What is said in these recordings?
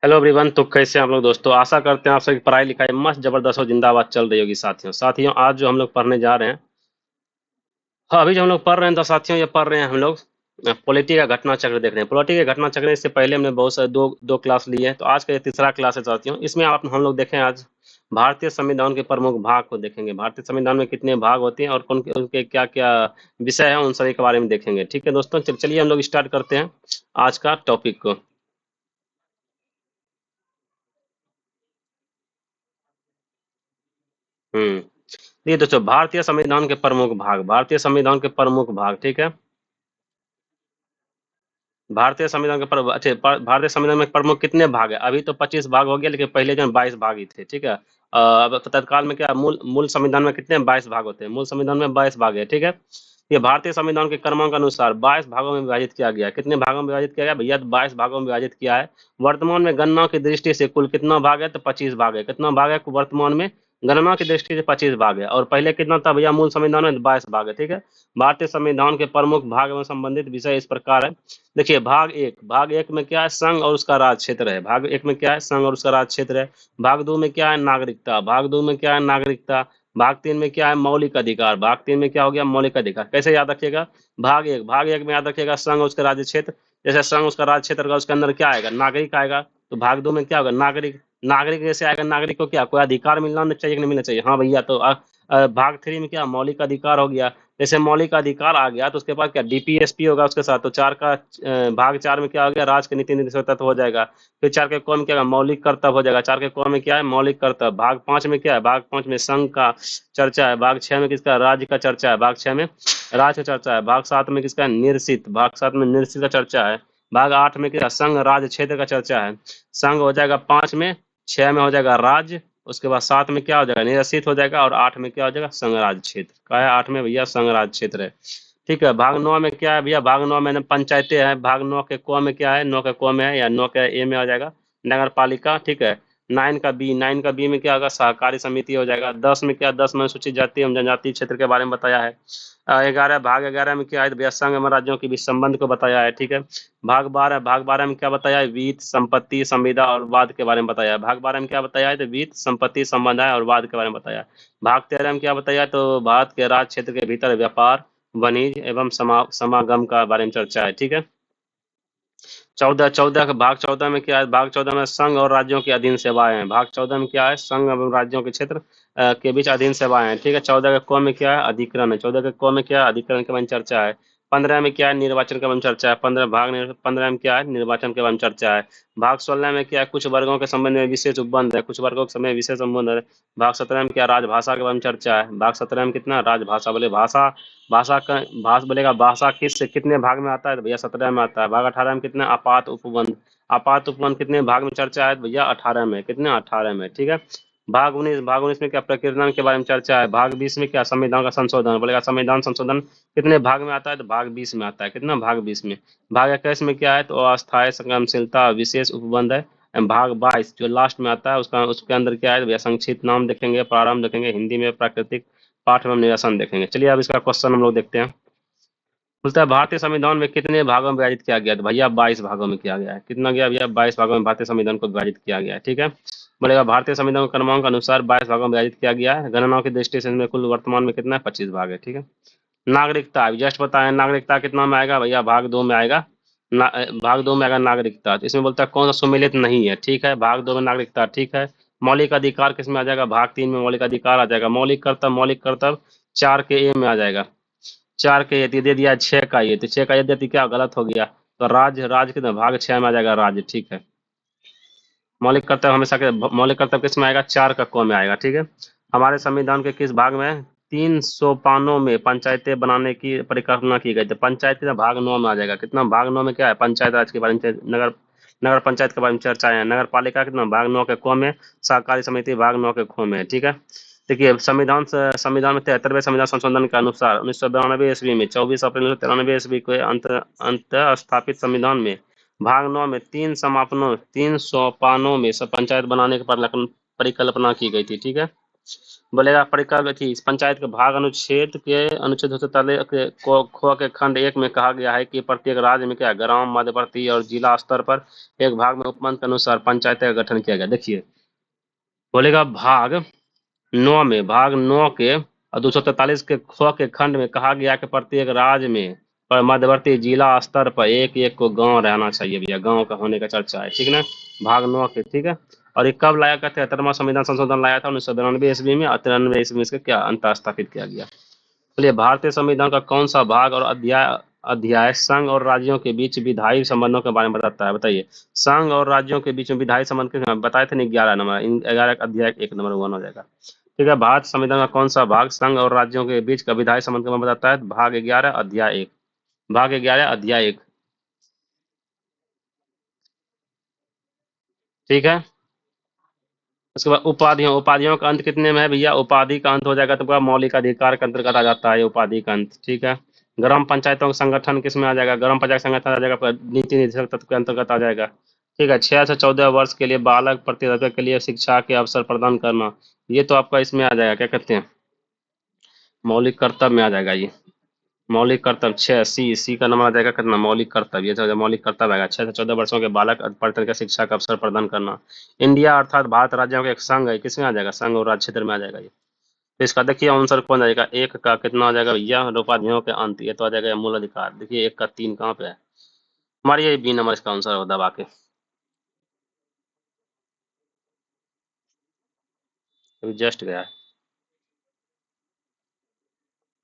Hello everyone. तो कैसे हैं आप लोग दोस्तों? आशा करते हैं आप सबकी पढ़ाई लिखाई मस्त जबरदस्त और जिंदाबाद चल रही होगी। साथियों आज जो हम लोग पढ़ने जा रहे हैं, हाँ अभी जो हम लोग पढ़ रहे हैं तो साथियों ये पढ़ रहे हैं हम लोग पॉलिटी का घटना चक्र देख रहे हैं। पॉलिटी के घटना चक्र इससे पहले हमने बहुत सारे दो दो क्लास लिए हैं, तो आज का ये तीसरा क्लास है साथियों। इसमें आप हम लोग देखें आज भारतीय संविधान के प्रमुख भाग को देखेंगे। भारतीय संविधान में कितने भाग होते हैं और कौन उनके क्या क्या विषय है, उन सभी के बारे में देखेंगे। ठीक है दोस्तों, चलिए हम लोग स्टार्ट करते हैं आज का टॉपिक को। ये दोस्तों भारतीय संविधान के प्रमुख भाग, भारतीय संविधान के प्रमुख भाग, ठीक है। भारतीय संविधान के प्रमुख, अच्छा भारतीय संविधान में प्रमुख कितने भाग है? अभी तो 25 भाग हो गया, लेकिन पहले जो 22 भाग ही थे, ठीक है। अब तत्काल में क्या मूल मूल संविधान में कितने 22 भाग होते हैं? मूल संविधान में 22 भाग है, ठीक है। ये भारतीय संविधान के क्रमांक अनुसार 22 भागों में विभाजित किया गया है। कितने भागों में विभाजित किया गया भैया? 22 भागों में विभाजित किया है। वर्तमान में गणना की दृष्टि से कुल कितना भाग है? तो 25 भाग है। कितना भाग है वर्तमान में? गणना की दृष्टि से 25 भाग है। और पहले कितना था भैया? मूल संविधान में 22 भाग है, ठीक है। भारतीय संविधान के प्रमुख भाग एवं संबंधित विषय इस प्रकार है। देखिए भाग एक में क्या है? संघ और उसका राज क्षेत्र है। भाग एक में क्या है? संघ और उसका राज क्षेत्र है। भाग दो में क्या है? नागरिकता। भाग दो में क्या है? नागरिकता। भाग तीन में क्या है? मौलिक अधिकार। भाग तीन में क्या हो गया? मौलिक अधिकार। कैसे याद रखिएगा? भाग एक में याद रखिएगा संघ और उसका राज्य क्षेत्र। जैसे संघ उसका राज्य क्षेत्र का, उसके अंदर क्या आएगा? नागरिक आएगा। तो भाग दो में क्या होगा? नागरिक। नागरिक जैसे आएगा, नागरिक को क्या कोई अधिकार मिलना चाहिए कि नहीं मिलना चाहिए? हाँ भैया। तो भाग थ्री में क्या? मौलिक अधिकार हो गया। जैसे मौलिक अधिकार आ गया तो उसके बाद क्या? डीपीएसपी होगा उसके साथ। तो चार का भाग चार में क्या हो गया? राज के नीति निर्देशक तत्व हो जाएगा। फिर चार के कौ में क्या होगा? मौलिक कर्तव्य हो जाएगा। चार के कौ में क्या है? मौलिक कर्तव्य। भाग पांच में क्या है? भाग पांच में संघ का चर्चा है। भाग छह में किसका? राज्य का चर्चा है। भाग छह में राज्य का चर्चा है। भाग सात में किसका? निर्सित। भाग सात में निर्सित का चर्चा है। भाग आठ में क्या? संघ राज्य क्षेत्र का चर्चा है। संघ हो जाएगा पांच में। छह में हो जाएगा राज्य। उसके बाद सात में क्या हो जाएगा? निरसित हो जाएगा। और आठ में क्या हो जाएगा? संघ राज्य क्षेत्र का है। आठ में भैया संघ राज्य क्षेत्र है। ठीक है। भाग नौ में क्या है भैया? भाग नौ में पंचायतें हैं। भाग नौ के क में क्या है? नौ के क में है, या नौ के ए में आ जाएगा नगर पालिका, ठीक है। नाइन का बी में क्या होगा? सहकारी समिति हो जाएगा। दस में क्या? दस में अनुसूचित जाति एवं जनजाति क्षेत्र के बारे में बताया है। ग्यारह, भाग ग्यारह में क्या है? भैया संघ एवं राज्यों के बीच संबंध को बताया है, ठीक है। भाग बारह में क्या बताया है? वित्त, संपत्ति, संविदा और वाद के बारे में बताया है। भाग बारह में क्या बताया है? तो वित्त, संपत्ति, संविदा और वाद के बारे में बताया है। भाग तेरह में क्या बताया है? तो भारत के राज्य क्षेत्र के भीतर व्यापार, वाणिज्य एवं समागम का बारे में चर्चा है, ठीक है। चौदह चौदह का भाग चौदह में क्या है? भाग चौदह में संघ और राज्यों के अधीन सेवाएं हैं। भाग चौदह में क्या है? संघ एवं राज्यों के क्षेत्र के बीच अधीन सेवाएं हैं, ठीक है। चौदह के क में क्या है? अधिकरण है। चौदह के क में क्या है? अधिकरण के बारे में चर्चा है। पंद्रह में क्या है? निर्वाचन के बारे में चर्चा है। पंद्रह में क्या है? निर्वाचन के बारे में चर्चा है। भाग सोलह में क्या है? कुछ वर्गों के संबंध में विशेष उपबंध है। कुछ वर्गों के संबंध में विशेष संबंध है। भाग सत्रह में क्या? राजभाषा के बारे में चर्चा है। भाग सत्रह में कितना? राजभाषा। बोले भाषा, भाषा का भाष बोलेगा भाषा कितने भाग में आता है? तो भैया 17 में आता है। भाग 18 में कितने? आपात उपबंध। आपात उपबंध कितने भाग में चर्चा है? तो भैया 18 में। कितने? 18 में, ठीक है। भाग उन्नीस में क्या? प्रकीर्णन के बारे में चर्चा है। भाग 20 में क्या? संविधान का संशोधन। बोलेगा संविधान संशोधन कितने भाग में आता है? तो भाग 20 में आता है। कितना? भाग 20 में। भाग 21 में क्या है? तो अस्थायी संगमशीलता विशेष उपबंध है। भाग 22 जो लास्ट में आता है उसका उसके अंदर क्या है? तो भैया संक्षिप्त नाम देखेंगे, प्रारंभ देखेंगे, हिंदी में प्राकृतिक पाठ एवं निरसन देखेंगे। चलिए अब इसका क्वेश्चन हम लोग देखते हैं। बोलता है भारतीय संविधान में कितने भागों में विभाजित किया गया? तो भैया 22 भागों में किया गया है। कितना गया भैया? 22 भागों में भारतीय संविधान को विभाजित किया गया है, ठीक है। बोलेगा भारतीय संविधान के क्रमांक अनुसार 22 भागों में विभाजित किया गया है। गणनाओं की दृष्टि से इनमें कुल वर्तमान में कितना है? 25 भाग है, ठीक है। नागरिकता जस्ट बताए, नागरिकता कितना में आएगा भैया? भाग दो में आएगा। भाग दो में आएगा नागरिकता। तो इसमें बोलता है कौन सा सुमेलित नहीं है, ठीक है। भाग दो में नागरिकता, ठीक है। मौलिक अधिकार किस में आ जाएगा? भाग तीन में मौलिक अधिकार आ जाएगा। मौलिक कर्तव्य चार के ए में आ जाएगा। चार के यदि दे दिया छह का ये, तो छह का यदि क्या गलत हो गया? तो राज्य कितना? भाग छह में आ जाएगा राज्य, ठीक है। मौलिक कर्तव्य किस में आएगा? चार का क में आएगा, ठीक है। हमारे संविधान के किस भाग में 300 पानों में पंचायतें बनाने की परिकल्पना की गई? तो पंचायत कितना? भाग नौ में आ जाएगा। कितना? भाग नौ में क्या है? पंचायत राज के बारे में नगर नगर पंचायत के बारे में चर्चा है। नगर पालिका कितना? भाग नौ के क में। सहकारी समिति भाग नौ के ख में, ठीक है। देखिए संविधान में 73वें संविधान संशोधन के अनुसार 1992 ईस्वी में 24 अप्रैल 1993 ईस्वी को अंत स्थापित संविधान में भाग नौ में 300 पानों में सब पंचायत बनाने की परिकल्पना की गई थी, ठीक है। बोलेगा परिकल्प थी इस पंचायत के भाग अनुच्छेद के अनुच्छेद 243 के ख के खंड 1 में कहा गया है कि प्रत्येक राज्य में क्या ग्राम मध्यवर्ती और जिला स्तर पर एक भाग में उपमंडल के अनुसार पंचायत का गठन किया गया। देखिए बोलेगा भाग 9 के और 243 के ख के खंड में कहा गया कि प्रत्येक राज्य में पर मध्यवर्ती जिला स्तर पर एक एक को गांव रहना चाहिए भैया, गांव का होने का चर्चा है, ठीक ना। भाग 9 के, ठीक है। और ये कब लाया करते हैं, 73वां संविधान संशोधन लाया था 1992 ईस्वी में, और 93 ईस्वी में इसका क्या अंत स्थापित किया गया। चलिए भारतीय संविधान का कौन सा भाग और अध्याय अध्याय संघ और राज्यों के बीच विधायी संबंधों के बारे में बताता है, बताइए। संघ और राज्यों के बीच में विधायी संबंध के बताए थे नहीं, 11 नंबर, इन 11 का अध्याय 1 नंबर 1 हो जाएगा। ठीक है, भारत संविधान का कौन सा भाग संघ और राज्यों के बीच का विधायी संबंध के बारे में बताता है, भाग 11 अध्याय 1, भाग 11 अध्याय 1, ठीक है। उसके बाद उपाधियों, उपाधियों का अंत कितने में है भैया, उपाधि का अंत हो जाएगा तो मौलिक अधिकार के अंतर्गत आ जाता है ये उपाधि का अंत, ठीक है। ग्राम पंचायतों का संगठन किस में आ जाएगा, ग्राम पंचायत संगठन आ जाएगा नीति निर्देशक तत्व के अंतर्गत आ जाएगा, ठीक है। 6 से 14 वर्ष के लिए बालक प्रतिभागी के लिए शिक्षा के अवसर प्रदान करना, ये तो आपका इसमें आ जाएगा, क्या कहते हैं, मौलिक कर्तव्य में आ जाएगा ये। मौलिक कर्तव्य 6 सी का नंबर आ जाएगा कितना, मौलिक कर्तव्य, ये तो मौलिक कर्तव्य आएगा। 6 से 14 वर्षों के बालक प्रत्येक का शिक्षा का अवसर प्रदान करना। इंडिया अर्थात भारत राज्यों का एक संघ है, किसमें आ जाएगा, संघ और राज्य क्षेत्र में आ जाएगा ये। तो इसका देखिए आंसर कौन आ जाएगा, एक का कितना आ जाएगा भैया, उपाधियों के अंत, ये तो आ जाएगा मूल अधिकार। देखिए 1 का 3 कहाँ पे है, हमारी ये बी नंबर इसका आंसर हो दबा के। अभी जस्ट गया है,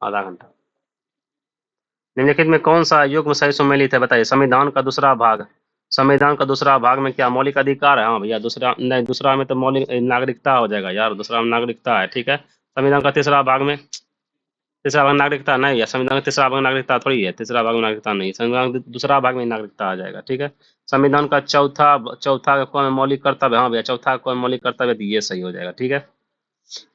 आधा घंटा। निम्नलिखित में कौन सा युग्म सही सम्मिलित है, बताइए। संविधान का दूसरा भाग, संविधान का दूसरा भाग में क्या मौलिक अधिकार है, हाँ भैया, दूसरा नहीं, दूसरा में तो मौलिक नागरिकता हो जाएगा यार, दूसरा में नागरिकता है, ठीक है। संविधान का तीसरा भाग में, तीसरा भाग नागरिकता नहीं है, संविधान का तीसरा भाग नागरिकता थोड़ी है, तीसरा भाग में नागरिकता नहीं है, संविधान के दूसरा भाग में नागरिकता आ जाएगा, ठीक है। संविधान का चौथा चौथा का कौन मौलिक कर्तव्य, हाँ भैया चौथा कौन मौलिक कर्तव्य, तो ये सही हो जाएगा, ठीक है।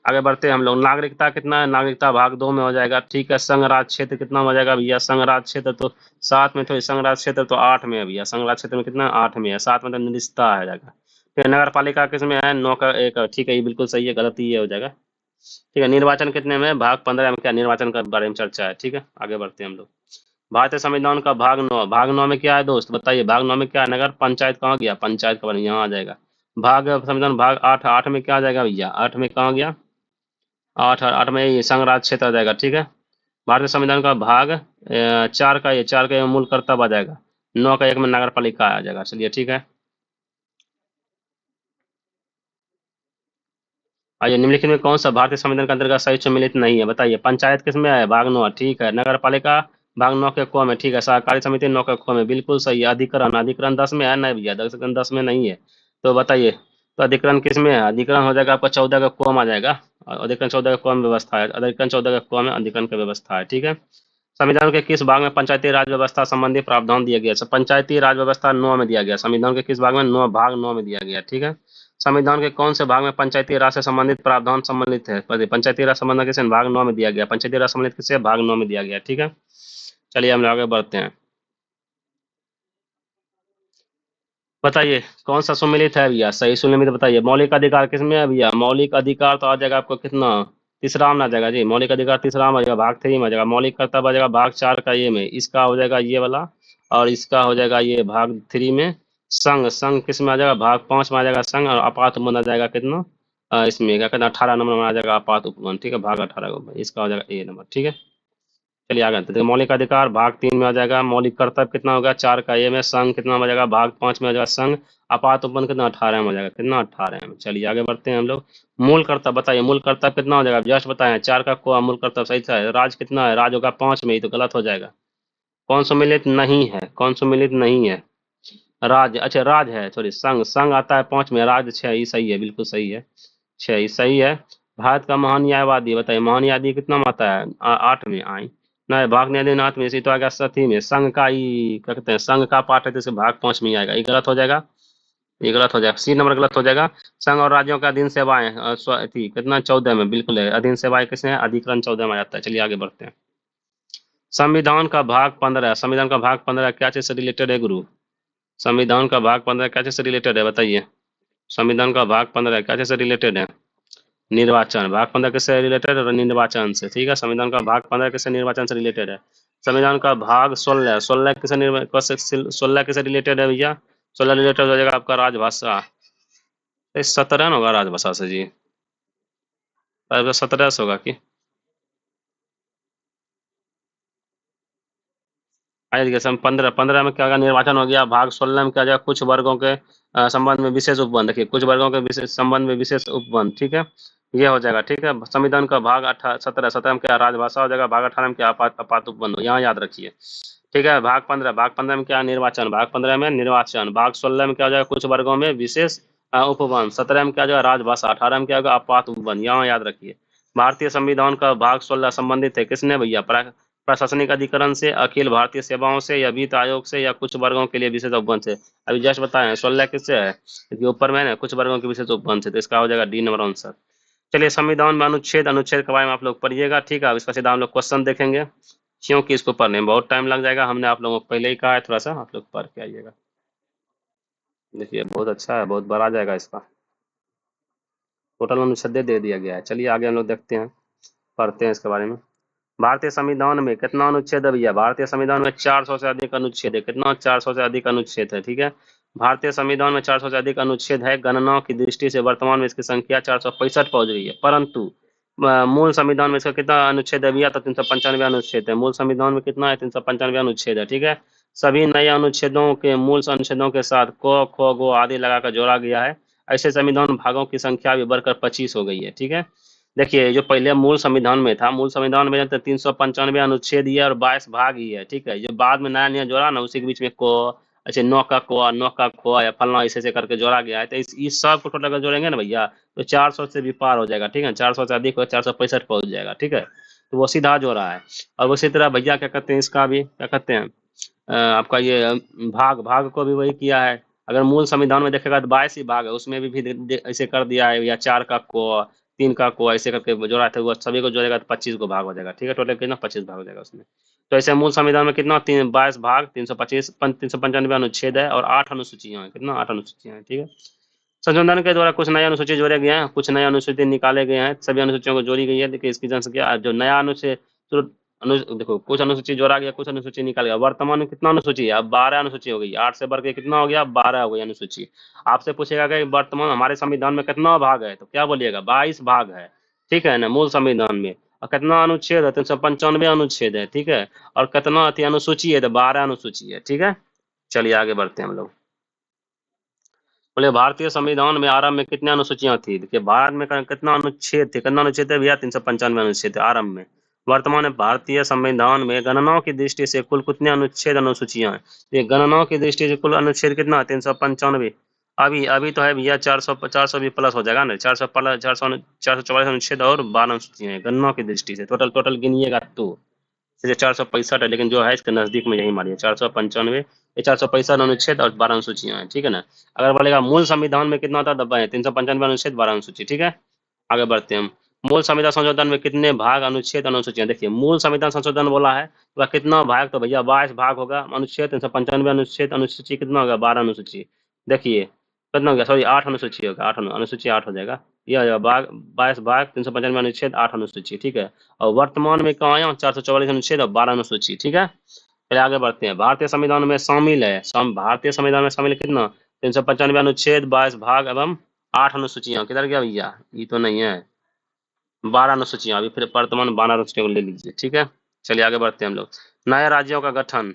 आगे बढ़ते हैं हम लोग, नागरिकता कितना है, नागरिकता भाग 2 में हो जाएगा, ठीक है। संघ राज क्षेत्र कितना हो जाएगा भैया, संघ राज क्षेत्र तो 7 में, थोड़ी संघ राज क्षेत्र तो 8 में है भैया, संघ राज क्षेत्र में कितना 8 में है, 7 में तो निरस्ता आ जाएगा। फिर नगर पालिका किसमें है, 9 का 1, ठीक है, ये बिल्कुल सही है, गलत ये हो जाएगा, ठीक है। निर्वाचन कितने में, भाग 15 में, क्या निर्वाचन का बारे में चर्चा है, ठीक है। आगे बढ़ते हैं हम लोग, भारतीय संविधान का भाग 9, भाग 9 में क्या है दोस्त, बताइए, भाग 9 में क्या है, नगर पंचायत कहाँ गया, पंचायत का यहाँ आ जाएगा। भाग संविधान भाग 8, 8 में क्या आ जाएगा भैया, 8 में कहाँ गया, 8, 8 में ये संघ राज क्षेत्र आ जाएगा, ठीक है। भारतीय संविधान का भाग 4 का, ये 4 का ये मूल कर्तव्य आ जाएगा, 9 का 1 में नगर पालिका आ जाएगा, चलिए ठीक है। आइए, निम्नलिखित में कौन सा भारतीय संविधान के अंतर्गत सही सम्मिलित नहीं है, बताइए। पंचायत किसमें है, भाग 9, ठीक है। नगर पालिका भाग 9 के क में, ठीक है। सहकारी समिति 9 के ख में, बिल्कुल सही है। अधिकरण, अधिकरण 10 में है, नहीं भैया, अधिकरण 10 में नहीं है, तो बताइए, तो अधिकरण किस में है, अधिकरण हो जाएगा आपका 14 का क में आ जाएगा, और अधिकरण 14 का क में व्यवस्था है, अधिकरण 14 का क में अधिकरण की व्यवस्था है, ठीक है। संविधान के किस भाग में पंचायती राज व्यवस्था संबंधी प्रावधान दिया गया, पंचायती राज व्यवस्था 9 में दिया गया, संविधान के किस भाग में, 9 भाग 9 में दिया गया, ठीक है। संविधान के कौन से भाग में पंचायती राज से संबंधित प्रावधान सम्मिलित है, पंचायती राज संबंध किसे भाग 9 में दिया गया, पंचायती राज सम्मिलित किसे भाग 9 में दिया गया, ठीक है। चलिए हम लोग आगे बढ़ते हैं, बताइए कौन सा सम्मिलित है भैया, सही सम्मिलित बताइए। मौलिक अधिकार किसमें है भैया, मौलिक अधिकार तो आ जाएगा आपको कितना, तीसरा में आ जाएगा जी, मौलिक अधिकार तीसरा में आ जाएगा, भाग 3 में आ जाएगा। मौलिक कर्तव्य आ जाएगा भाग 4 का ये में, इसका हो जाएगा ये वाला, और इसका हो जाएगा ये भाग 3 में। संघ, संघ किस में आ जाएगा, भाग 5 में आ जाएगा संघ, और आपात उपबंध आ जाएगा कितना, इसमें क्या कहते हैं 18 नंबर में आ जाएगा आपात उपबंध, ठीक है, भाग 18 का इसका हो जाएगा ए नंबर, ठीक है। चलिए आगे बढ़ते हैं। मौलिक अधिकार भाग 3 में आ जाएगा, मौलिक कर्तव्य कितना होगा 4 का ए में, संघ कितना हो जाएगा भाग 5 में आ जाएगा संघ, आपात उपबंध कितना 18 में हो जाएगा, कितना 18 में। चलिए आगे बढ़ते हैं हम लोग, मूल कर्तव्य बताइए, मूल कर्तव्य कितना हो जाएगा, जस्ट बताएं, 4 का को मूल कर्तव्य सही था, राज कितना है, राज होगा 5 में, ये तो गलत हो जाएगा, कौन सम्मिलित नहीं है, कौन सम्मिलित नहीं है, राज, अच्छा राज है, सॉरी संघ, संघ आता है 5 में, राज 6, ये सही है, बिल्कुल सही है, 6 ये सही है। भारत का महान न्यायवादी बताइए, महान न्यायवादी कितना में आता है, 8 में आई, नहीं भाग न्यायाधीन 8 में, इसी तो आ गया सती में, संघ का ये क्या कहते हैं, संघ का पाठ है तो इसे भाग 5 में ही आएगा, ये गलत हो जाएगा, ये गलत हो जाएगा, सी नंबर गलत हो जाएगा। संघ और राज्यों का अधीन सेवाएं थी कितना 14 में, बिल्कुल है, अधीन सेवाएं किसमें है, अधिकरण 14 में आ जाता है। चलिए आगे बढ़ते हैं, संविधान का भाग 15, संविधान का भाग 15 क्या चीज से रिलेटेड है गुरु, संविधान का भाग 15 क्या चीज से रिलेटेड है, बताइए। संविधान का भाग 15 क्या चीज से रिलेटेड है, निर्वाचन भाग 15 किससे रिलेटेड है? निर्वाचन से, ठीक है। संविधान का भाग 15 किससे निर्वाचन से रिलेटेड है? संविधान का भाग 16, 16 किससे रिलेटेड है भैया? 16 रिलेटेड हो जाएगा आपका राजभाषा। 17 ना होगा राजभाषा से जी, 17 से होगा कि एजुकेशन 15 में क्या होगा? निर्वाचन हो गया। भाग 16 में क्या हो जाएगा? कुछ वर्गों के संबंध में विशेष उपबंध। देखिए, कुछ वर्गों के विशेष संबंध में विशेष उपबंध, ठीक है, ये हो जाएगा, ठीक है। संविधान का भाग 17 में क्या? राजभाषा हो जाएगा। भाग 18 में क्या? आपात उपबंध, यहाँ याद रखिए, ठीक है। भाग 15 में क्या? निर्वाचन। भाग 15 में निर्वाचन। भाग 16 में क्या हो जाएगा? कुछ वर्गों में विशेष उपबंध। 17 में क्या हो जाएगा? राजभाषा। 18 में क्या होगा? आपात उपबंध, यहाँ याद रखिए। भारतीय संविधान का भाग 16 संबंधित है किसने भैया? प्रशासनिक अधिकरण से, अखिल भारतीय सेवाओं से, या वित्त आयोग से, या कुछ वर्गों के लिए विशेष उपबंध से। अभी जस्ट बताए 16 किससे है? क्योंकि ऊपर में है ना, कुछ वर्गों के विशेष उपबंध से, तो इसका हो जाएगा डी नंबर आंसर। चलिए, संविधान में अनुच्छेद के बारे में आप लोग पढ़िएगा, ठीक है। अब इसका सीधा हम लोग क्वेश्चन देखेंगे, क्योंकि इसको पढ़ने में बहुत टाइम लग जाएगा। हमने आप लोगों को पहले ही कहा है, थोड़ा सा आप लोग पढ़ के आइएगा। देखिए, बहुत अच्छा है, बहुत बड़ा जाएगा इसका। टोटल अनुच्छेद दे दिया गया है। चलिए आगे हम लोग देखते हैं, पढ़ते हैं इसके बारे में। भारतीय संविधान में कितना अनुच्छेद है भैया? भारतीय संविधान में 400 से अधिक अनुच्छेद है। कितना? 400 से अधिक अनुच्छेद है, ठीक है। भारतीय संविधान में 400 से अधिक अनुच्छेद है। गणना की दृष्टि से वर्तमान में इसकी संख्या 465 पहुंच गई है, परंतु मूल संविधान में इसका कितना अनुच्छेद है भैया? तो 395 अनुच्छेद है। मूल संविधान में कितना है? 395 अनुच्छेद है, ठीक है। सभी नए अनुच्छेदों के मूल अनुच्छेदों के साथ क, ख, गो आदि लगाकर जोड़ा गया है। ऐसे संविधान भागों की संख्या भी बढ़कर 25 हो गई है, ठीक है। देखिए, जो पहले मूल संविधान में था, मूल संविधान में तो 395 अनुच्छेद ही है और 22 भाग ही है, ठीक है। जो बाद में नया नया जोड़ा ना, उसी के बीच में को, ऐसे नौ का को, नौ का खो, या फलना ऐसे ऐसे करके जोड़ा गया है। तो इस सब को टोटल अगर जोड़ेंगे ना भैया, तो 400 से भी पार हो जाएगा, ठीक है। 400 से अधिक हो, 465 पहुंच जाएगा, ठीक है। तो वो सीधा जोड़ा है। और उसी तरह भैया क्या कहते हैं, इसका भी क्या कहते हैं, आपका ये भाग भाग को भी वही किया है। अगर मूल संविधान में देखेगा तो 22 ही भाग है, उसमें भी ऐसे कर दिया है, या 4 का को, 3 का को, ऐसे करके जोड़ा था। वो सभी को जोड़ेगा तो 25 को भाग हो जाएगा, ठीक है। टोटल कितना? 25 भाग हो जाएगा उसमें। तो ऐसे मूल संविधान में कितना? 22 भाग, 395 अनुच्छेद है, और 8 अनुसूचियां हैं। कितना? 8 अनुसूचियां हैं, ठीक है। संशोधन के द्वारा कुछ नए अनुसूची जोड़े गए हैं, कुछ नए अनुसूची निकाले गए हैं। सभी अनुसूचियों को जोड़ी गई है। देखिए, इसकी जनसंख्या जो नया अनुच्छेद, तो देखो, कुछ अनुसूची जोड़ा गया, कुछ अनुसूची निकाल गया। वर्तमान में कितना अनुसूची है? अब 12 अनुसूची हो गई। 8 से बढ़ के कितना हो गया? 12 हो गई अनुसूची। आपसे पूछेगा कि वर्तमान हमारे संविधान में कितना भाग है, तो क्या बोलिएगा? 22 भाग है, ठीक है ना, मूल संविधान में। और कितना अनुच्छेद है? 395 अनुच्छेद है, ठीक है। और कितना अति अनुसूची है? तो 12 अनुसूची है, ठीक है। चलिए आगे बढ़ते हैं हम लोग। बोले, भारतीय संविधान में आरंभ में कितनी अनुसूचियां थी? देखिए, भारत में कितना अनुच्छेद थे? कितना अनुच्छेद है भैया? 395 अनुच्छेद थे आरंभ में। वर्तमान में भारतीय संविधान में गणनाओं की दृष्टि से कुल कितने अनुच्छेद अनुसूचियां हैं? ये गणनाओं की दृष्टि से कुल अनुच्छेद कितना? 395। अभी अभी तो है भैया 400 भी प्लस हो जाएगा ना। 400 प्लस 444 अनुच्छेद और 12 अनुसूचियां हैं गणनाओं की दृष्टि से। टोटल टोटल गिनिएगा तो इसलिए 465 है, लेकिन जो है इसके नजदीक में यही मारिए 495। ये 465 अनुच्छेद और 12 अनुसूचियां हैं, ठीक है ना। अगर बोलेगा मूल संविधान में कितना था, दब्बा है 395 अनुच्छेद 12 अनुसूची, ठीक है। आगे बढ़ते हैं हम। मूल संविधान संशोधन में कितने भाग, अनुच्छेद, अनुसूचियां? देखिए, मूल संविधान संशोधन बोला है तो वह कितना भाग? तो भैया 22 भाग होगा। अनुच्छेद 395 अनुच्छेद, अनुसूची कितना होगा? 12 अनुसूची। देखिए कितना हो गया? सॉरी, 8 अनुसूची होगा। 8 अनुसूची 8 हो जाएगा। यह हो जाएगा भाग 22 भाग 395 अनुच्छेद 8 अनुसूची, ठीक है। और वर्तमान में कहाँ आया? 444 अनुच्छेद और 12 अनुसूची, ठीक है। फिर आगे बढ़ते हैं। भारतीय संविधान में शामिल है, भारतीय संविधान में शामिल कितना? 395 अनुच्छेद, 22 भाग एवं 8 अनुसूचियां। किधर गया भैया? ये तो नहीं है। 12 अनुसूचियां। अभी फिर वर्तमान 12 अनुसूचियों को ले लीजिए, ठीक है। चलिए आगे बढ़ते हैं हम लोग। नए राज्यों का गठन।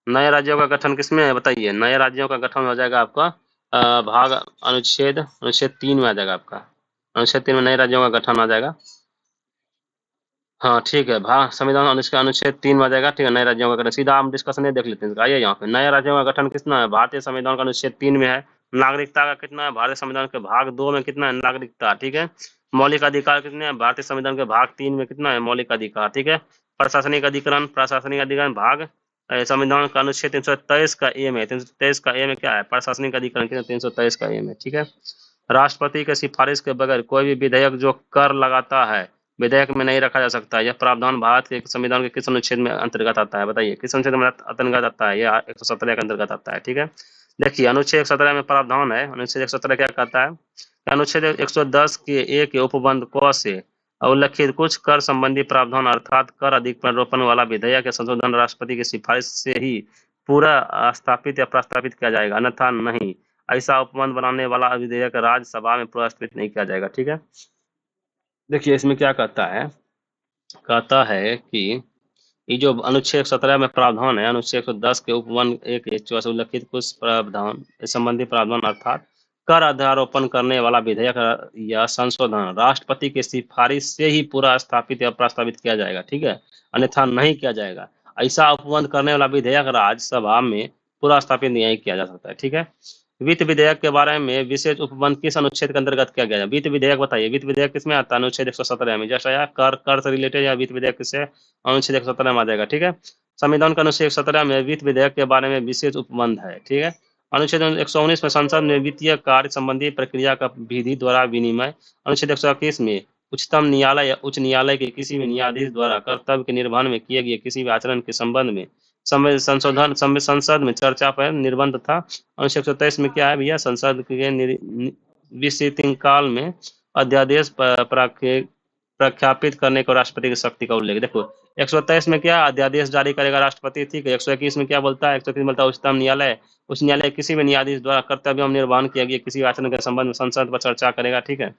नए राज्यों का गठन किसमें है बताइए? नए राज्यों का गठन हो जाएगा आपका भाग अनुच्छेद 3 में आ जाएगा आपका। अनुच्छेद 3 में नए राज्यों का गठन आ जाएगा। हाँ ठीक है, भाग संविधान अनुच्छेद 3 में आ जाएगा, ठीक है। नए राज्यों का गठन सीधा हम डिस्कशन नहीं देख लेते हैं। आइए यहाँ पे नए राज्यों का गठन कितना है? भारतीय संविधान का अनुच्छेद 3 में है। नागरिकता का कितना है? भारतीय संविधान के भाग 2 में कितना है? नागरिकता, ठीक है। मौलिक अधिकार कितने हैं? भारतीय संविधान के भाग 3 में कितना है? मौलिक अधिकार, ठीक है। प्रशासनिक अधिकरण भाग संविधान का अनुच्छेद 323 का ए में, 323 का ए में क्या है? प्रशासनिक अधिकरण कितना? 323 का ए में, ठीक है। राष्ट्रपति के सिफारिश के बगैर कोई भी विधेयक जो कर लगाता है, विधेयक में नहीं रखा जा सकता। यह प्रावधान भारत के संविधान के किस अनुच्छेद में अंतर्गत आता है? बताइए, किस अनुच्छेद में अंतर्गत आता है? यह 117 के अंतर्गत आता है, ठीक है। देखिए, अनुच्छेद 117 में प्रावधान है। अनुच्छेद 117 क्या कहता है? अनुच्छेद 110 के ए के उपबंध क से उल्लिखित कुछ कर संबंधी प्रावधान अर्थात कर अधिक पुनर्रोपण वाला विधेयक या संशोधन राष्ट्रपति की सिफारिश से ही पूरा स्थापित या प्रस्तावित किया जाएगा, अन्यथा नहीं। ऐसा उपबंध बनाने वाला विधेयक राज्यसभा में प्रस्तावित नहीं किया जाएगा। ठीक है, देखिए इसमें क्या कहता है कि ये जो अनुच्छेद 17 में प्रावधान है, अनुच्छेद 110 के उपवन 1 से उल्लिखित कुछ प्रावधान संबंधी प्रावधान अर्थात कर अध्यारोपण करने वाला विधेयक या संशोधन राष्ट्रपति की सिफारिश से ही पूरा स्थापित या प्रस्तावित किया जाएगा। ठीक है, अन्यथा नहीं किया जाएगा। ऐसा उपबंध करने वाला विधेयक राज्यसभा में पूरा स्थापित नहीं किया जा सकता है। ठीक है, वित्त विधेयक के बारे में विशेष उपबंध किस अनुच्छेद के अंतर्गत किया गया है? वित्त विधेयक बताइए, वित्त विधेयक किसमें आता है? अनुच्छेद 117 में। जैसा या कर से रिलेटेड या वित्त विधेयक किससे? अनुच्छेद 117 में आ जाएगा। ठीक है, संविधान का अनुच्छेद 117 में वित्त विधेयक के बारे में विशेष उपबंध है। ठीक है, अनुच्छेद 119 में संसद में वित्तीय कार्य संबंधी प्रक्रिया का विधि द्वारा विनिमय। अनुच्छेद 121 में उच्चतम न्यायालय या उच्च न्यायालय के किसी भी न्यायाधीश द्वारा कर्तव्य के निर्वहन में किए गए किसी भी आचरण के संबंध में संशोधन संसद में चर्चा पर निर्बंध था। अनुच्छेद 123 में क्या है भैया? संसद के विस्तृत काल में अध्यादेश प्रख्यापित करने को राष्ट्रपति की शक्ति का उल्लेख। देखो 123 में क्या अध्यादेश जारी करेगा राष्ट्रपति। ठीक है, 121 में क्या बोलता है? 121 बोलता है उच्चतम न्यायालय उच्च न्यायालय किसी भी न्यायाधीश द्वारा कर्तव्य निर्वहन किया गया किसी आचरण के संबंध में संसद पर चर्चा करेगा। ठीक है,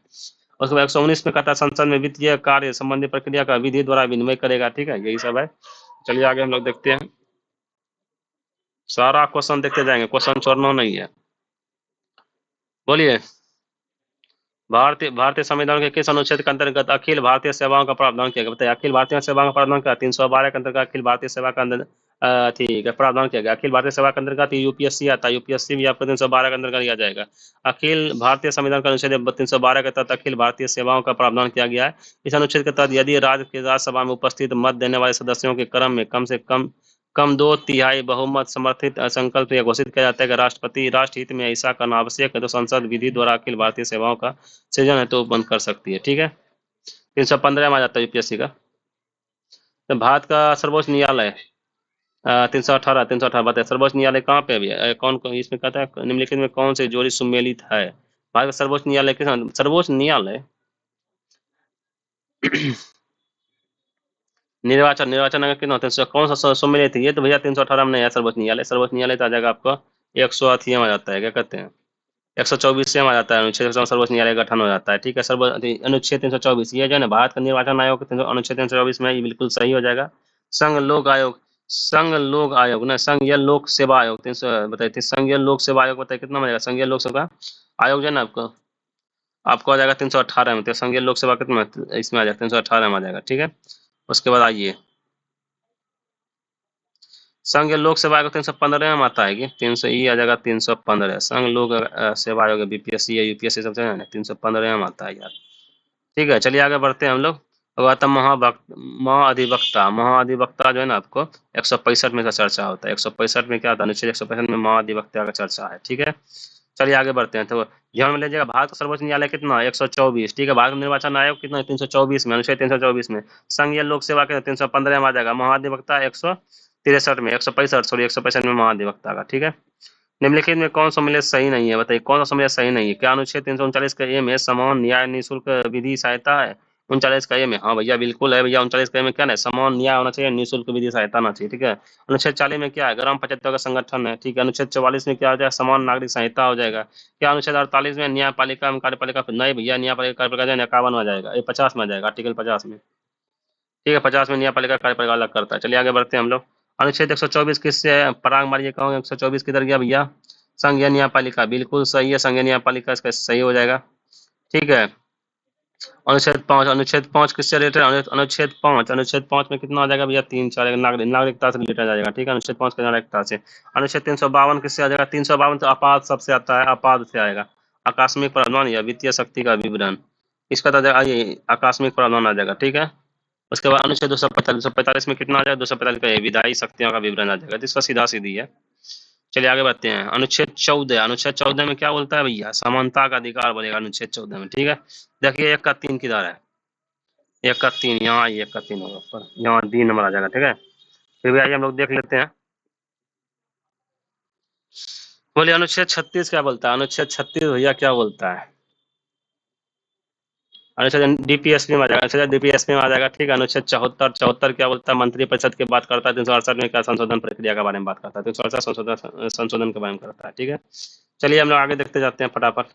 उसके बाद 119 में कहता है संसद में वित्तीय कार्य संबंधी प्रक्रिया का विधि द्वारा विनिमय करेगा। ठीक है, यही सब है। चलिए आगे हम लोग देखते हैं, सारा क्वेश्चन देखते जाएंगे, क्वेश्चन छोड़ना नहीं है। बोलिए, भारतीय संविधान के किस अनुच्छेद के अंतर्गत अखिल भारतीय सेवाओं का प्रावधान किया गया? बताइए, अखिल भारतीय सेवाओं का प्रावधान क्या? 312 के अंतर्गत अखिल भारतीय सेवा का अंदर ठीक है प्रावधान किया गया। अखिल भारतीय सेवा के अंतर्गत यूपीएससी आता है, यूपीएससी भी आपको 312 के अंतर्गत किया जाएगा। अखिल भारतीय संविधान का अनुच्छेद 312 के तहत अखिल भारतीय सेवाओं का प्रावधान किया गया है। इस अनुच्छेद के तहत यदि राज्यसभा में उपस्थित मत देने वाले सदस्यों के क्रम में कम से कम 2/3 बहुमत समर्थित संकल्प यह घोषित किया जाता है कि राष्ट्रपति राष्ट्रहित में ऐसा करना आवश्यक है तो संसद विधि द्वारा अखिल भारतीय सेवाओं का सृजन है तो बंद कर सकती है। ठीक है, 315 में आ जाता है यूपीएससी का। तो भारत का सर्वोच्च न्यायालय 318 बताए, सर्वोच्च न्यायालय कहाँ पे अभी है? कौन कौन इसमें कहता है निम्नलिखित में कौन से जोड़ी सुमेलित है? भारत का सर्वोच्च न्यायालय किस? सर्वोच्च न्यायालय निर्वाचन अगर कितना होता है कौन सा सुमेलित है? ये तो भैया 318 में नहीं है सर्वोच्च न्यायालय। सर्वोच्च न्यायालय तो आ जाएगा आपको 100 में आ जाता है, क्या कहते हैं 124 से आ जाता है, अनुच्छेद सर्वोच्च न्यायालय का गठन हो जाता है। ठीक है, अनुच्छेद 324 ये जो है ना भारत का निर्वाचन आयोग अनुच्छेद 324 में ये बिल्कुल सही हो जाएगा। संघ लोक आयोग ना, संघीय लोक सेवा आयोग 300 बताइए, संघीय लोक सेवा आयोग बताइए कितना मिलेगा? संघीय लोक सेवा आयोग जो है ना आपको आपको आ जाएगा 318 में। तो संघीय लोक सेवा कितना इसमें आ जाएगा? 318 में आ जाएगा। ठीक है, उसके बाद आइए संघ लोक सेवा आयोग 315 में आता है कि 300 ई आ जाएगा 315। संघ लोक सेवा आयोग बीपीएससी या यूपीएससी सबसे है 315 में आता है यार। ठीक है, चलिए आगे बढ़ते हैं हम लोग। अब आता महाधिवक्ता जो है ना आपको 165 में का चर्चा होता है। 165 में क्या होता है? अनुच्छेद 165 में महाधिवक्ता का चर्चा है। ठीक है, चलिए आगे बढ़ते हैं। तो ध्यान में लीजिएगा भारत का सर्वोच्च न्यायालय कितना? 124। ठीक है, भारत निर्वाचन आयोग कितना? 324 में, अनुच्छेद 324 में। संघीय लोक सेवा के 315 में आ जाएगा। महाधिवक्ता 163 में, 165 सॉरी 165 में महाधिवक्ता का। ठीक है, निम्नलिखित में कौन सा सम्मिलित सही नहीं है? बताइए कौन सा सम्मिलित सही नहीं है? क्या अनुच्छेद 339 का ए में समान न्याय निःशुल्क विधि सहायता है? 39 का ए में हाँ भैया बिल्कुल है भैया। 39 का ए में क्या है? समान न्याय होना चाहिए, निःशुल्क विधि सहायता होना चाहिए। ठीक है, अनुच्छेद 40 में क्या है? ग्राम पंचायतों का संगठन है। ठीक है, अनुच्छेद 44 में क्या हो जाएगा? समान नागरिक संहिता हो जाएगा। क्या अनुच्छेद 48 में न्यायपालिका में कार्यपालिका? नहीं भैया, न्यायपालिका कार्यपालिका 51 में आ जाएगा, 50 में आ जाएगा, आर्टिकल 50 में। ठीक है, 50 में न्यायपालिका कार्यपालिका अलग करता है। चलिए आगे बढ़ते हैं हम लोग। अनुच्छेद 124 किससे है? पराग मारिए कहूँगा 124 किधर गया भैया? संघीय न्यायपालिका बिल्कुल सही है, संघीय न्यायपालिका इसका सही हो जाएगा। ठीक है, अनुच्छेद 5 किससे रिलेटेड? अनुच्छेद 5 में कितना आ जाएगा भैया? 3 4 नागरिकता से रिलेटेड आ जाएगा। ठीक है, अनुच्छेद 5 के नागरिकता से। अनुच्छेद 352 किससे आ जाएगा? 352 तो आपात सबसे आता है, आपात से आएगा। आकस्मिक प्रावधान या वित्तीय शक्ति का विवरण इसका तो आइए आकस्मिक प्रावधान आ जाएगा। ठीक है, उसके बाद अनुच्छेद 245 में कितना आ जाएगा? 245 का विधायी शक्तियों का विवरण आ जाएगा, जिसका सीधा सीधी है। चलिए आगे बढ़ते हैं। अनुच्छेद 14 में क्या बोलता है भैया? समानता का अधिकार बोलेगा अनुच्छेद 14 में। ठीक है, देखिए 1 का 3 किधर है? 1 का 3 यहाँ, 1 का 3 होगा ऊपर, यहाँ D नंबर आ जाएगा। ठीक है, फिर भी आइए हम लोग देख लेते हैं। बोलिए अनुच्छेद 36 क्या बोलता है? अनुच्छेद 36 भैया क्या बोलता है? अनुच्छेद डीपीएसपी में आ जाएगा, अनुच्छेद डीपीएसपी में आ जाएगा, ठीक है। अनुच्छेद 74, 74 क्या बोलता है, मंत्रिपरिषद की बात करता है। 368 में क्या, संशोधन प्रक्रिया के बारे में बात करता है। 368 संशोधन संशोधन के बारे में करता है, ठीक है। चलिए हम लोग आगे देखते जाते हैं फटाफट।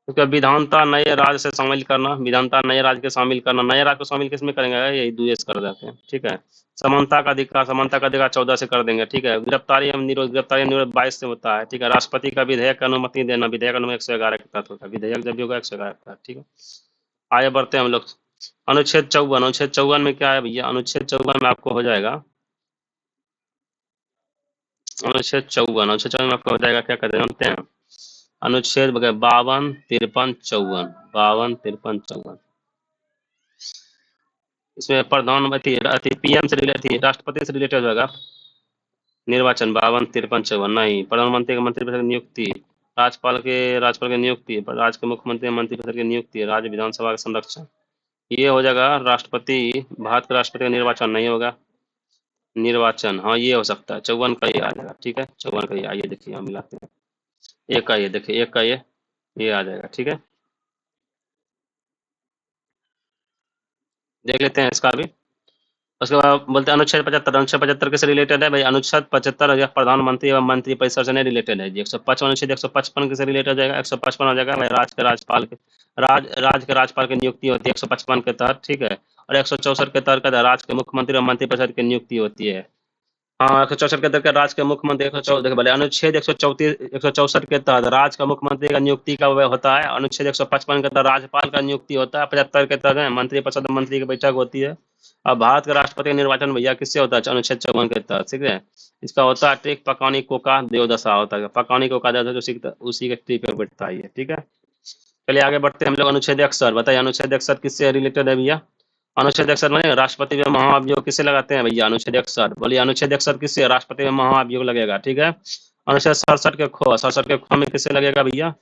क्योंकि विधानता नए राज्य से शामिल करना, विधानता नए राज्य के शामिल करना, नए राज्य को शामिल किसमें करेंगे, यही द्वेष कर देते हैं, ठीक है। समानता का अधिकार, समानता का अधिकार 14 से कर देंगे, ठीक है। गिरफ्तारी एवं निरोध, गिरफ्तारी एवं निरोध 22 से होता है, ठीक है। राष्ट्रपति का विधेयक का अनुमति देना, विधेयक अनुमति 111 के तहत होता है, विधेयक जब भी होगा 111 के तहत, ठीक है। आगे बढ़ते हैं हम लोग। अनुच्छेद 54, अनुच्छेद 54 में क्या है भैया, अनुच्छेद 54 में आपको हो जाएगा, अनुच्छेद 54, अनुच्छेद 54 में आपको हो जाएगा, क्या कहते हैं जानते हैं, अनुच्छेद 52, 53, 54, 52, 53, 54। इसमें प्रधानमंत्री अति पीएम से रिलेटेड, राष्ट्रपति से रिलेटेड होगा। निर्वाचन 52, 53, 54 नहीं। प्रधानमंत्री के मंत्रिपरिषद की नियुक्ति, राज्यपाल के नियुक्ति, राज्य के मुख्यमंत्री मंत्रिपरिषद की नियुक्ति, राज्य विधानसभा का संरक्षण, ये हो जाएगा। राष्ट्रपति, भारत के राष्ट्रपति का निर्वाचन नहीं होगा, निर्वाचन, हाँ ये हो सकता है। 54 का ये आ जाएगा, ठीक है। 54 का ये, आइए देखिए हम मिलाते हैं। एक का ये देखिए, एक का ये आ जाएगा, ठीक है। देख लेते हैं इसका भी। उसके बाद बोलते हैं अनुच्छेद 75, अनुच्छेद 75 किससे रिलेटेड है भाई, अनुच्छेद 75 हो प्रधानमंत्री एवं मंत्री परिषद से नहीं रिलेटेड है जी। 155, अनुच्छेद 155 किससे रिलेटेड हो जाएगा, 155 हो जाएगा भाई राज्य के राज्यपाल के, राज्य के राज्यपाल की नियुक्ति होती है 155 के तहत, ठीक है। और 164 के तहत राज्य के मुख्यमंत्री और मंत्रिपरिषद की नियुक्ति होती है। हाँ, 164 के तहत राज्य के मुख्यमंत्री, 114 देखो भले, अनुच्छेद 134, 164 के तहत राज्य का मुख्यमंत्री का नियुक्ति का वह होता है। अनुच्छेद 155 के तहत राज्यपाल का नियुक्ति होता है। 75 के तहत मंत्रिपरिषद मंत्री की बैठक होती है। अब भारत के राष्ट्रपति का निर्वाचन भैया किससे होता है, अनुच्छेद 54 के तहत, ठीक है। इसका होता है ठीक पकानी कोका देवदशा होता है, पकानी कोका देवदशा उसी के ट्री पे बैठता है ये, ठीक है। चलिए आगे बढ़ते हैं हम लोग। अनुच्छेद 61 बताइए, अनुच्छेद 61 किससे रिलेटेड है भैया, अनुच्छेद 61 में राष्ट्रपति में महाअभियोग किसे लगाते हैं भैया, अनुच्छेद 61 बोलिए, अनुच्छेद 61 किससे, राष्ट्रपति में महाअभियोग लगेगा, ठीक है। अनुच्छेद 67 के खो, 67 के खो में किससे लगेगा भैया,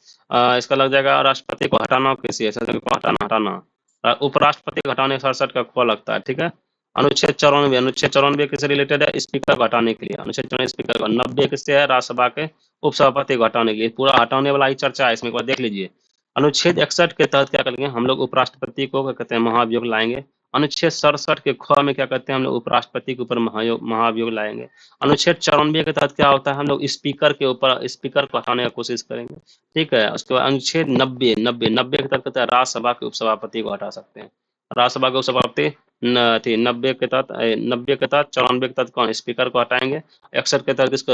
इसका लग जाएगा राष्ट्रपति को हटाना, किसी को हटाना, उपराष्ट्रपति को हटाने 67 का खो लगता है, ठीक है। अनुच्छेद 94, अनुच्छेद 94 किससे रिलेटेड है, स्पीकर को हटाने के लिए, अनुच्छेद 94 स्पीकर को। 90 किससे है, राज्यसभा के उपसभापति को हटाने के लिए। पूरा हटाने वाला ही चर्चा है इसमें, एक बार देख लीजिए। अनुच्छेद 61 के तहत क्या करेंगे हम लोग, उपराष्ट्रपति को क्या कहते हैं, महाभियोग लाएंगे। अनुच्छेद 67 के ख में क्या कहते हैं हम लोग, उपराष्ट्रपति के ऊपर महाभियोग लाएंगे। अनुच्छेद 94 के तहत क्या होता है, हम लोग स्पीकर के ऊपर, स्पीकर को हटाने की कोशिश करेंगे, ठीक है। उसके बाद अनुच्छेद 90, 90, 90 के तहत कहते हैं राज्यसभा के उपसभापति को हटा सकते हैं। राज्यसभा के उपसभापति 90 के तहत, 90 के तहत, 94 के तहत कौन, स्पीकर को हटाएंगे। 61 के तहत किसको,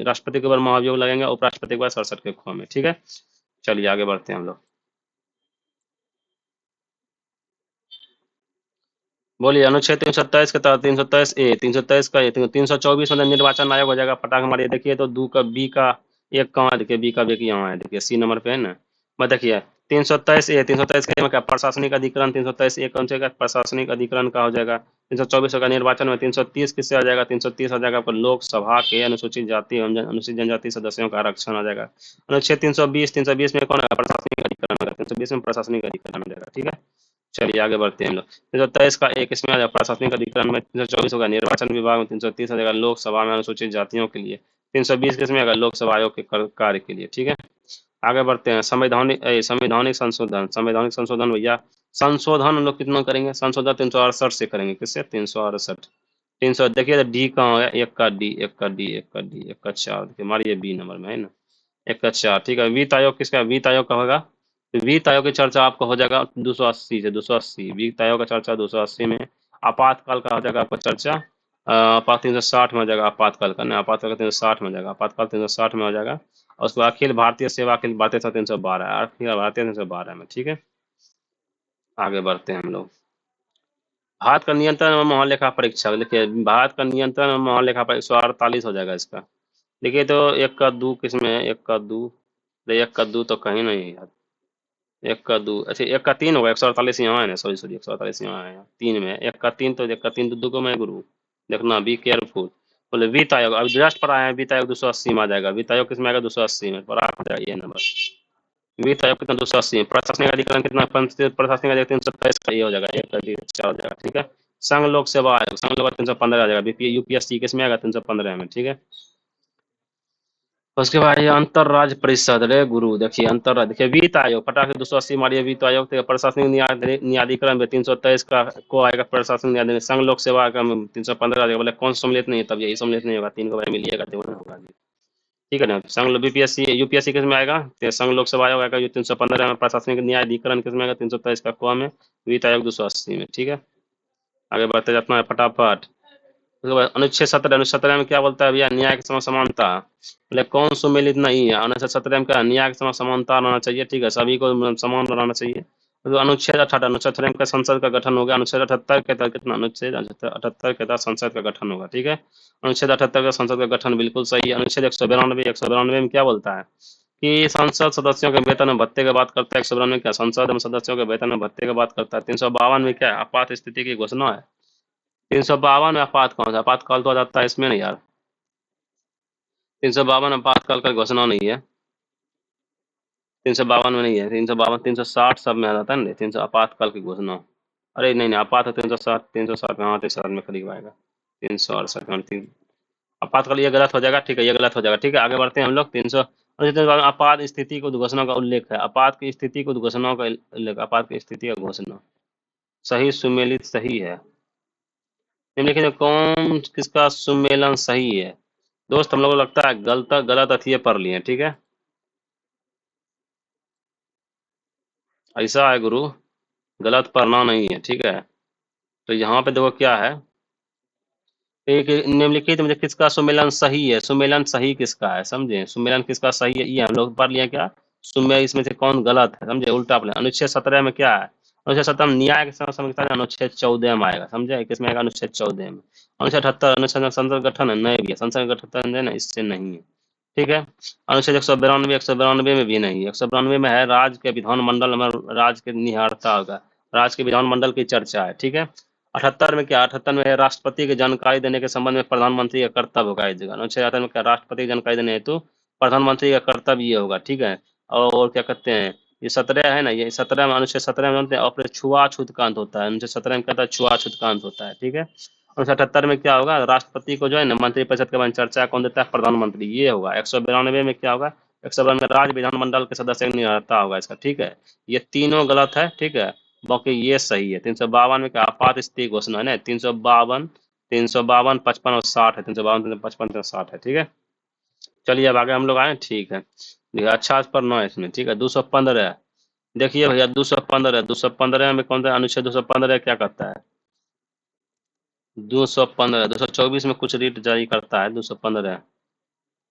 राष्ट्रपति के ऊपर महाभियोग लगेंगे, उपराष्ट्रपति के बाद 67 के ख में, ठीक है। चलिए आगे बढ़ते हैं हम लोग। बोलिए, अनुच्छेद 327 के तहत, 327 ए, 327 का ये, 324 मतलब निर्वाचन आयोग हो जाएगा। पटाख मारिए, देखिए तो दू का बी का एक कहाँ है, देखिए बी का बी यहाँ है, देखिए सी नंबर पे है ना। मैं देखिए 327 ए, 327 का क्या, प्रशासनिक अधिकरण। 327 ए कौन से का, प्रशासनिक अधिकरण का हो जाएगा। 324 का निर्वाचन में, 330 किससे आ जाएगा, 330 आ जाएगा आपको लोकसभा के अनुसूचित जाति एवं अनुसूचित जनजाति सदस्यों का आरक्षण आ जाएगा। अनुच्छेद 320, 320 में कौन है, प्रशासनिक अधिकरण, 320 में प्रशासनिक अधिकरण हो जाएगा, ठीक है। चलिए आगे बढ़ते हैं हम लोग। 323 का एक इसमें आ जाएगा प्रशासनिक अधिकरण में। 324 होगा निर्वाचन विभाग में। 330 आ जाएगा लोकसभा में अनुसूचित जातियों के लिए। 320 किसमें आएगा, लोकसभा आयोग के कार्य के लिए, ठीक है। आगे बढ़ते हैं। संवैधानिक संशोधन, संवैधानिक संशोधन भैया, संशोधन हम लोग कितना करेंगे, संशोधन 368 से करेंगे। किससे, 368, 300 देखिए तो डी कहाँ होगा, एक का डी, एक का डी, एक का डी, एक का चार, देखिए हमारी बी नंबर में है ना, एक का चार, ठीक है। वित्त आयोग किसका, वित्त आयोग का होगा। वित्त आयोग की चर्चा आपको हो जाएगा 280 से, 280 वित्त आयोग का चर्चा 280 में। आपातकाल का हो जाएगा आपका चर्चा, आपात 360 में हो जाएगा, आपातकाल का ना, आपातकाल का 360 में हो जाएगा, आपातकाल 360 में हो जाएगा। और उसके बाद अखिल भारतीय सेवा, अखिल भारतीय सेवा 312, अखिल भारतीय 312 में, ठीक है। आगे बढ़ते हैं हम लोग। भारत का नियंत्रण एवं महालेखा परीक्षक, देखिए भारत का नियंत्रण एवं महालेखा परीक्षक 148 हो जाएगा इसका। देखिए तो एक का दो किसमें है, एक का दो, एक का दो तो कहीं नहीं है, एक का दो, अच्छा एक का तीन होगा, 148 यहाँ है ना, सॉरी सॉरी, 148 यहाँ है, तीन में एक का तीन, तो एक का तीन तो दो को मैं गुरु, देखना बी केयरफुल। बोले वित्त आयोग, अभी जस्ट पर आया है, वित्त आयोग 280 में आ जाएगा। वित्त आयोग किसमें आएगा, 280 में, पर आ जाएगा ये नंबर। वित्त आयोग कितना, 280 में। प्रशासनिक अधिकरण कितना, प्रशासनिक अधिकरण 327 का ये हो जाएगा, एक का चार हो जाएगा, ठीक है। संघ लोक सेवा आयोग, संघ लोक 315 आ जाएगा। यूपीएससी किसमें आएगा, 315 में, ठीक है। उसके बाद ये अंतरराज्य परिषद रे गुरु, देखिए अंतरराज्य, देखिए वित्त आयोग, फटाक से 280 मारिए वित्त आयोग, तो प्रशासनिक न्यायाधिकरण में 323 का को आएगा प्रशासनिक न्यायाधिकरण, संघ लोक सेवा का 315 आएगा, बोले कौन सम्मिलित नहीं है, तब यही सम्मिलित नहीं होगा, 3 को मिलिएगा तो होगा जी। ठीक है ना, संघ बीपीएससी यूपीएससी किस में आएगा, तो संघ लोक सेवा आयोग आएगा, 315 में, प्रशासनिक न्यायाधिकरण किस में आएगा, 323 का कुआ में, वित्त आयोग 280 में। ठीक है, आगे बढ़ते जाता है फटाफट। उसके बाद अनुच्छेद 17, अनुच्छेद 17 में क्या बोलता है भैया, न्याय के समय समानता, बोले कौन सुमेलित नहीं है, अनुच्छेद 17 में क्या, न्याय के समय समानता रहना चाहिए, ठीक है, सभी को समान रहना चाहिए। तो अनुच्छेद 68, अनुच्छेद 68 का संसद का गठन होगा, अनुच्छेद 78 के तहत कितना, अनुच्छेद 78 के तहत संसद का गठन होगा। ठीक है, अनुच्छेद 78 का संसद का गठन बिल्कुल सही है। अनुच्छेद 192 में क्या बोलता है कि संसद सदस्यों के वेतन में भत्ते की बात करता है, 192 क्या, संसद में सदस्यों के वेतन में भत्ते की बात करता है। 352 में क्या है, आपात स्थिति की घोषणा है। 352 में आपात कौन सा, आपातकाल तो आ जाता है इसमें नहीं यार, 352 आपातकाल का घोषणा नहीं है, 352 में नहीं है, 352 360 सब में आ जाता है ना, 300 आपातकाल की घोषणा। अरे नहीं नहीं, आपात है 360, 360 हाँ 360 में करीब आएगा, 368 आपातकाल, ये गलत हो जाएगा, ठीक है, ये गलत हो जाएगा। ठीक है, आगे बढ़ते हैं हम लोग। 300 आपात स्थिति को घोषणा का उल्लेख है, आपात की स्थिति को घोषणा का उल्लेख, आपात की स्थिति का घोषणा सही सुमेलित सही है। निम्नलिखित में कौन किसका सुमेलन सही है, दोस्त हम लोग को लगता है गलत गलत अथिये पढ़ लिए, ठीक है, ऐसा है गुरु, गलत पढ़ना नहीं है, ठीक है। तो यहाँ पे देखो क्या है, एक निम्नलिखित में किसका सुमेलन सही है, सुमेलन सही किसका है, समझे, सुमेलन किसका सही है, ये हम लोग पढ़ लिया क्या, सुमेल इसमें से कौन गलत है, समझे, उल्टा पढ़े। अनुच्छेद 17 में क्या है, अनुच्छेद 17 में न्याय के समझता है, अनुच्छेद 14 में आएगा, समझे, किसमें आएगा, अनुच्छेद 14 में। अनुच्छेद 78 अनुच्छेद संसद गठन है, नहीं भी है, संसद गठन है ना, इससे नहीं है। ठीक है, अनुच्छेद 192 में भी नहीं है, 192 में है राज्य के विधानमंडल में, राज्य के निहारता होगा, राज्य के विधानमंडल की चर्चा है। ठीक है, 78 में क्या, 78 में है राष्ट्रपति की जानकारी देने के संबंध में प्रधानमंत्री का कर्तव्य होगा इस जगह, अनुच्छेद 78 में क्या, राष्ट्रपति की जानकारी देने हेतु प्रधानमंत्री का कर्तव्य ये होगा। ठीक है, और क्या कहते हैं, ये 17 है ना, ये 17 में, अनुच्छेद 17 में जानते हैं, और छुआछूत का अंत होता है, अनुच्छेद 17 में कहता है छुआछूत का अंत होता है। ठीक है, 78 में क्या होगा, राष्ट्रपति को जो है ना मंत्रिपरिषद के बारे में चर्चा कौन देता है, प्रधानमंत्री, ये होगा। 192 में क्या होगा, 192 में राज्य विधानमंडल के सदस्य का निरंता होगा इसका। ठीक है, ये तीनों गलत है, ठीक है, बाकी ये सही है। 352 में क्या, आपात स्थिति घोषणा है ना, 352 352 55 और 60 है, 352 55 60 है। ठीक है, चलिए अब आगे हम लोग आए, ठीक है, देखिए अच्छा पर नौ है इसमें, ठीक है, 215, देखिए भैया 215, 215 में कौन सा अनुच्छेद, 215 क्या करता है, 215, 224 में कुछ रीट जारी करता है, 215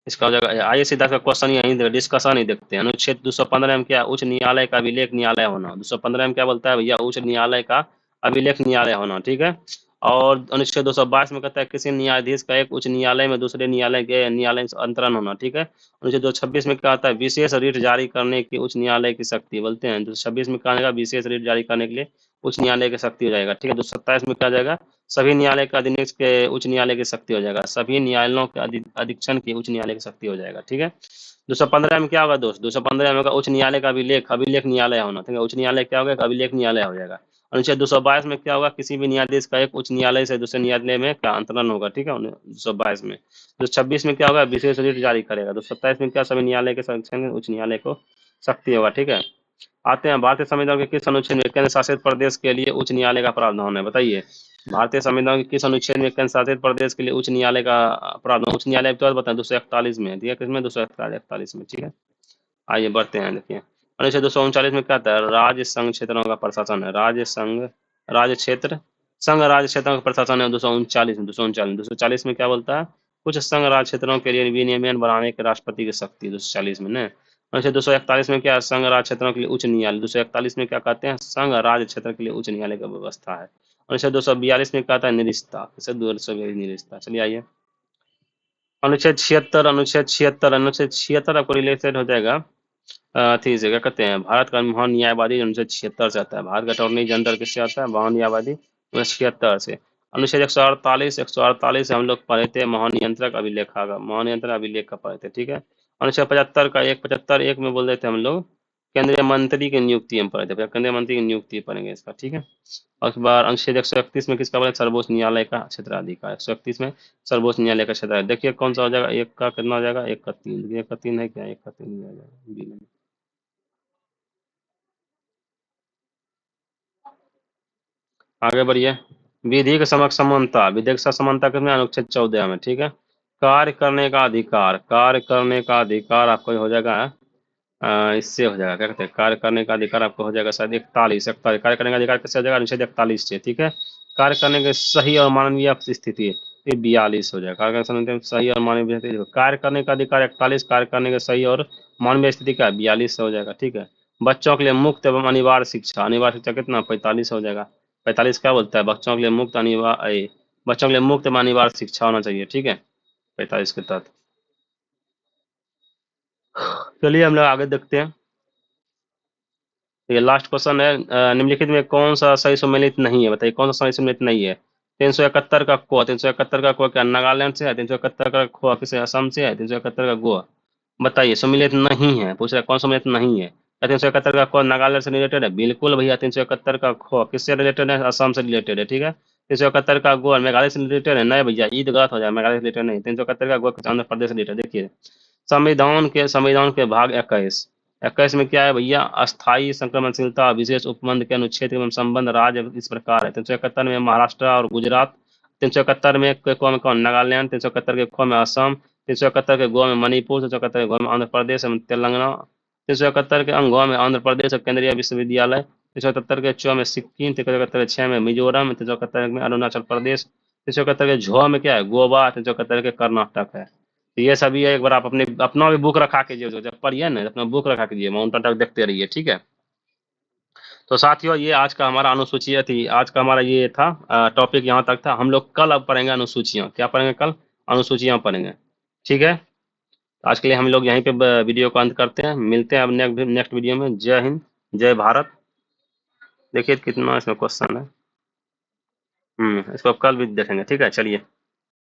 इसका हो जाएगा। आइए सीधा का क्वेश्चन यहीं डिस्कशन ही देखते हैं। अनुच्छेद 215 में क्या, उच्च न्यायालय का अभिलेख न्यायालय होना, 215 में क्या बोलता है भैया, उच्च न्यायालय का अभिलेख न्यायालय होना। ठीक है, और अनुच्छेद 222 में कहता है किसी न्यायाधीश का एक उच्च न्यायालय में दूसरे न्यायालय के न्यायालय से अंतरण होना। ठीक है, अनुच्छेद 226 में क्या आता है, विशेष रीट जारी करने की उच्च न्यायालय की शक्ति, बोलते हैं 226 में क्या आएगा, विशेष रीट जारी करने के लिए उच्च न्यायालय की शक्ति हो जाएगा। ठीक है, 227 में क्या जाएगा, सभी न्यायालय का अधीनस्थ के उच्च न्यायालय की शक्ति हो जाएगा, सभी न्यायालयों के अधीक्षण की उच्च न्यायालय की शक्ति हो जाएगा। ठीक है, 215 में क्या होगा दोस्त, 215 में होगा उच्च न्यायालय का अभिलेख, अभिलेख न्यायालय होना। ठीक है, उच्च न्यायालय क्या होगा, अभिलेख न्यायालय हो जाएगा। अनुच्छेद 222 में क्या होगा, किसी भी न्यायाधीश का एक उच्च न्यायालय से दूसरे न्यायालय में क्या अंतरण होगा। ठीक है, 222 में। 226 में क्या होगा, विशेष रीट जारी करेगा। 227 में क्या, सभी न्यायालय के संरक्षण उच्च न्यायालय को शक्ति होगा। ठीक है, आते हैं भारतीय संविधान के किस अनुच्छेद में केंद्र शासित प्रदेश के लिए उच्च न्यायालय का प्रावधान है, बताइए। भारतीय संविधान के किस अनुच्छेद में केंद्र शासित प्रदेश के लिए उच्च न्यायालय का प्रावधान, उच्च न्यायालय तो बताएं, 241 में ठीक है, किसमें, 241 में। ठीक है, आइए बढ़ते हैं, देखिए अनुच्छेद 239 में क्या आता है, राज्य संघ क्षेत्रों का प्रशासन है, राज्य संघ राज्य क्षेत्र संघ राज्य क्षेत्रों का प्रशासन है। 239 में 240 में क्या बोलता है, कुछ संघ राज्य क्षेत्रों के लिए विनियमन बढ़ाने के राष्ट्रपति की शक्ति, 240 में न। अनुच्छेद 241 में क्या, संघ राज्य क्षेत्रों के लिए उच्च न्यायालय, 241 में क्या कहते हैं, संघ राज्य क्षेत्र के लिए उच्च न्यायालय की व्यवस्था है। अनुच्छेद 242 में क्या आता है, निरिस्ता, 242 निरिस्ता। चलिए आइए, अनुच्छेद 76 आपको रिलेटेड हो जाएगा ठीक है, क्या कहते हैं, भारत का महान न्यायवादी 1976 से आता है, भारत का अटॉर्नी जनरल किससे आता है, महान न्यायवादी 1976 से। अनुच्छेद 148 से हम लोग पढ़े थे महानियंत्रक अभिलेख का, महानियंत्रक अभिलेख का पढ़े थे। ठीक है, अनुच्छेद 75 का 175 1 में बोल देते हम लोग केंद्रीय मंत्री की नियुक्ति हम पढ़े थे, केंद्रीय मंत्री की नियुक्ति पढ़ेंगे इसका, ठीक है। और उसके बाद अनुच्छेद 131 में किसका बोले, सर्वोच्च न्यायालय का क्षेत्राधिकार। 131 में सर्वोच्च न्यायालय का क्षेत्र, देखिए कौन सा हो जाएगा, एक का कितना हो जाएगा, एक का 3, एक का 3 है क्या, एक का 3 आ जाएगा बी में। आगे बढ़िए। विधिक समक्ष समानता, विधिक समानता किसमें, अनुच्छेद 14 में, ठीक है। कार्य करने का अधिकार, कार्य करने का अधिकार आपको हो जाएगा, इससे हो जाएगा, क्या कहते हैं, कार्य करने का अधिकार आपको हो जाएगा शायद 41 कार्य करने का अधिकार किससे हो जाएगा, अनुच्छेद 41 से, ठीक है। कार्य करने के सही और मानवीय स्थिति, ये 42 हो जाएगा। कार्य करने के सही और मानवीय स्थिति, कार्य करने का अधिकार 41, कार्य करने के सही और मानवीय स्थिति का 42 हो जाएगा, ठीक है। बच्चों के लिए मुक्त एवं अनिवार्य शिक्षा, अनिवार्य शिक्षा कितना, 45 हो जाएगा। 45 क्या बोलता है, बच्चों के लिए मुक्त अनिवार्य, बच्चों के लिए मुक्त एवं अनिवार्य शिक्षा होना चाहिए, ठीक है, 45 के तहत। चलिए हम लोग आगे देखते हैं। ये लास्ट क्वेश्चन है, निम्नलिखित में कौन सा सही सम्मिलित नहीं है, बताइए कौन सा सही सम्मिलित नहीं है। 371 का को, 371 का को क्या नागालैंड से है, 371 का खो किसे असम से है, 371 का गोवा, बताइए सम्मिलित नहीं है, पूछ रहे कौन सम्मिलित नहीं है। 371 का को नागालैंड से रिलेटेड है, बिल्कुल भैया। 371 का खो किससे रिलेटेड है, असम से रिलेटेड है, ठीक है। 371 का गोवा मेघालय से रिलेटेड है, नहीं भैया ईद गलत हो जाए, मेघालय से रिलेटेड नहीं। 371 का गोवा आंध्र प्रदेश से रिलेटेड, देखिए संविधान के भाग 21 में क्या है भैया, अस्थायी संक्रमणशीलता विशेष उपबंध के अनुच्छेद एवं संबंध राज्य इस प्रकार है। 371 में महाराष्ट्र और गुजरात, 371 में क में कौन, नागालैंड, 371 के ख में असम, 371 के गो में मणिपुर, 371 के घ में आंध्र प्रदेश एवं तेलंगाना, 371 के अंग में आंध्र प्रदेश और केंद्रीय विश्वविद्यालय, 371 के च में सिक्किम, 371 के 6 में मिजोरम, 371 में अरुणाचल प्रदेश, 371 के झ में क्या है, गोवा, 371 के कर्नाटक है। तो ये सभी है, एक बार आप अपने अपना भी बुक रखा कीजिए, जब पढ़िए ना अपना बुक रखा कीजिए, माउंटेन तक देखते रहिए, ठीक है। तो साथियों ये आज का हमारा अनुसूची थी, आज का हमारा ये था टॉपिक, यहाँ तक था। हम लोग कल अब पढ़ेंगे अनुसूचियाँ, क्या पढ़ेंगे कल, अनुसूचियाँ पढ़ेंगे, ठीक है। आज के लिए हम लोग यहीं पे वीडियो को अंत करते हैं, मिलते हैं अब नेक्स्ट वीडियो में। जय हिंद, जय भारत। देखिए कितना इसमें क्वेश्चन है, इसको अब कल भी देखेंगे, ठीक है, चलिए।